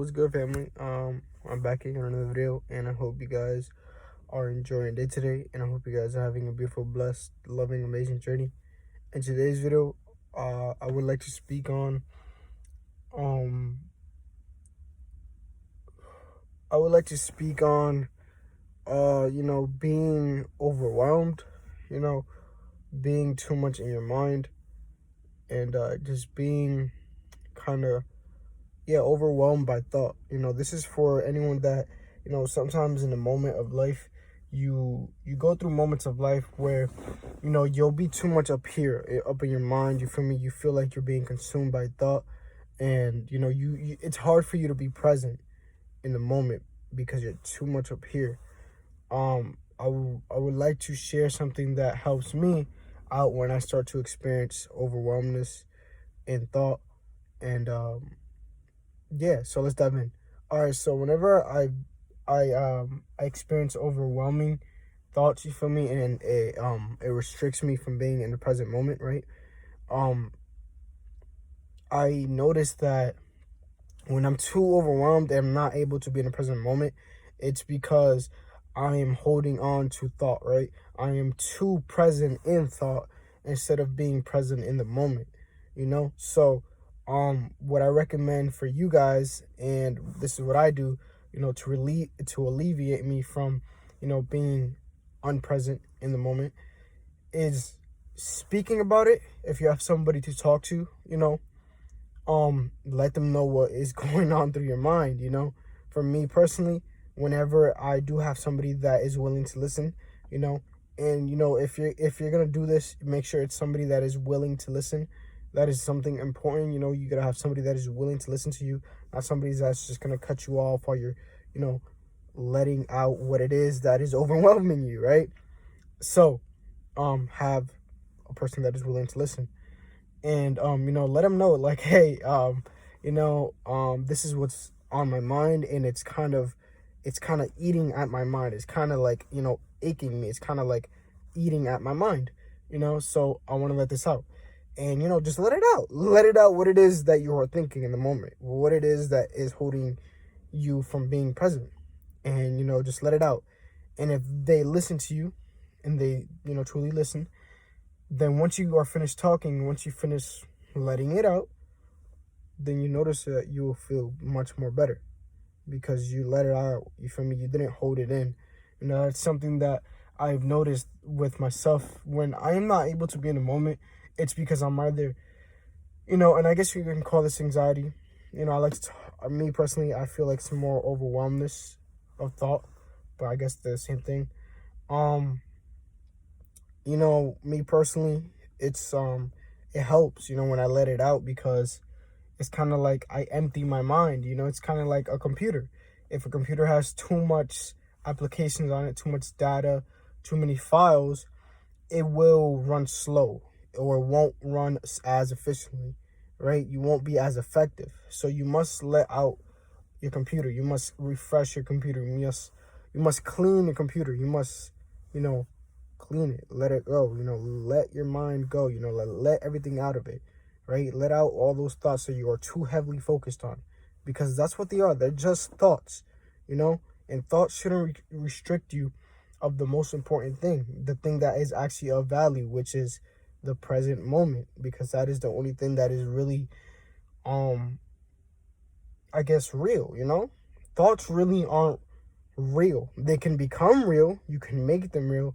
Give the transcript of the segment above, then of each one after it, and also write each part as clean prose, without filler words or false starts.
what's good, family? I'm back again on another video, and I hope you guys are enjoying your day today, and I hope you guys are having a beautiful, blessed, loving, amazing journey. In today's video, I would like to speak on, um, I would like to speak on, being overwhelmed, you know, being too much in your mind, and just being kind of overwhelmed by thought. This is for anyone that, sometimes in the moment of life, you go through moments of life where, you'll be too much up here, up in your mind. You feel me? You feel like you're being consumed by thought, and you it's hard for you to be present in the moment because you're too much up here. I would like to share something that helps me out when I start to experience overwhelmness in thought. And so let's dive in. All right, so whenever I experience overwhelming thoughts, you feel me, and it restricts me from being in the present moment, right? I notice that when I'm too overwhelmed and I'm not able to be in the present moment, it's because I am holding on to thought, right? I am too present in thought instead of being present in the moment, So what I recommend for you guys, and this is what I do, to alleviate me from, being unpresent in the moment, is speaking about it. If you have somebody to talk to, let them know what is going on through your mind. For me personally, whenever I do have somebody that is willing to listen, and if you're gonna do this, make sure it's somebody that is willing to listen. That is something important. You gotta have somebody that is willing to listen to you, not somebody that's just gonna cut you off while you're, letting out what it is that is overwhelming you, right? So have a person that is willing to listen, and let them know, like, hey, this is what's on my mind, and it's kind of eating at my mind. It's kind of like, aching me. It's kind of like eating at my mind, so I want to let this out. And just let it out. Let it out what it is that you are thinking in the moment, what it is that is holding you from being present. And just let it out. And if they listen to you, and they truly listen, then once you are finished talking, once you finish letting it out, then you notice that you will feel much more better because you let it out. You feel me? You didn't hold it in. That's something that I've noticed with myself. When I am not able to be in the moment, it's because I'm either, and I guess you can call this anxiety. I like to, me personally, I feel like some more overwhelmness of thought, but I guess the same thing. Me personally, it helps, when I let it out, because it's kind of like I empty my mind. It's kind of like a computer. If a computer has too much applications on it, too much data, too many files, it will run slow, or won't run as efficiently, right? You won't be as effective. So you must let out your computer. You must refresh your computer. You must clean your computer. You must, clean it. Let it go. Let your mind go. Let everything out of it, right? Let out all those thoughts that you are too heavily focused on, because that's what they are. They're just thoughts, and thoughts shouldn't restrict you of the most important thing, the thing that is actually of value, which is the present moment, because that is the only thing that is really, I guess, real. Thoughts really aren't real. They can become real. You can make them real,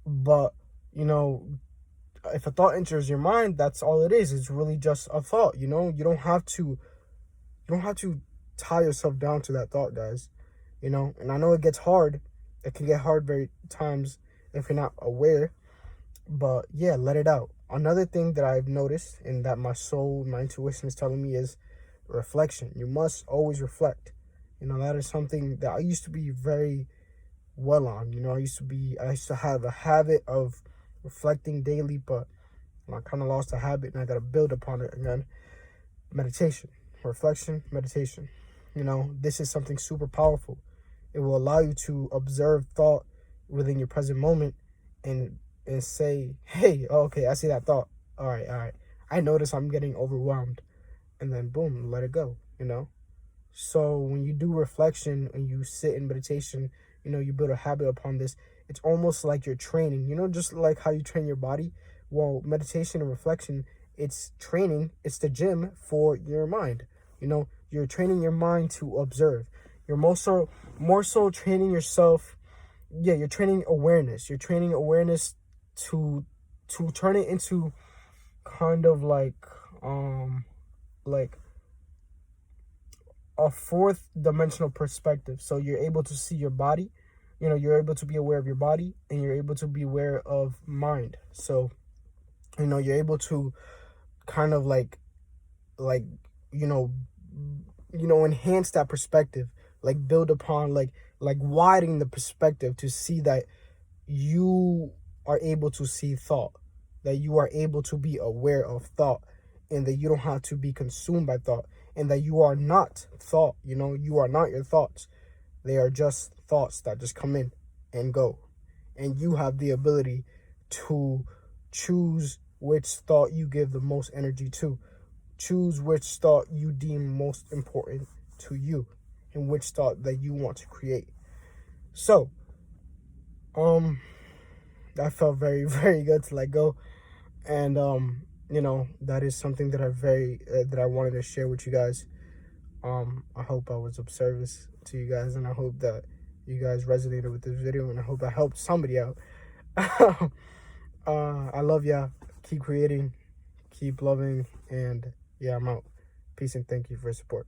but if a thought enters your mind, that's all it is. It's really just a thought. You don't have to tie yourself down to that thought, guys. And I know it gets hard. It can get hard very times if you're not aware. But yeah, let it out. Another thing that I've noticed, and that my soul, my intuition is telling me, is reflection. You must always reflect. That is something that I used to be very well on. I used to have a habit of reflecting daily, but I kind of lost the habit, and I got to build upon it again. Meditation, reflection, meditation. This is something super powerful. It will allow you to observe thought within your present moment, and say, hey, okay, I see that thought. All right. I notice I'm getting overwhelmed. And then boom, let it go, So when you do reflection and you sit in meditation, you build a habit upon this. It's almost like you're training, just like how you train your body. Well, meditation and reflection, it's training, it's the gym for your mind. You're training your mind to observe. You're more so training yourself. Yeah, you're training awareness. You're training awareness to turn it into kind of like a fourth dimensional perspective. So you're able to see your body, you're able to be aware of your body, and you're able to be aware of mind. So you're able to kind of like you know enhance that perspective, like build upon, like widen the perspective to see that you are able to see thought, that you are able to be aware of thought, and that you don't have to be consumed by thought, and that you are not thought. You are not your thoughts. They are just thoughts that just come in and go, and you have the ability to choose which thought you give the most energy to, choose which thought you deem most important to you, and which thought that you want to create. So that felt very very good to let go. And that is something that I wanted to share with you guys. I hope I was of service to you guys, and I hope that you guys resonated with this video, and I hope I helped somebody out. I love y'all. Keep creating, keep loving, and yeah, I'm out. Peace and thank you for your support.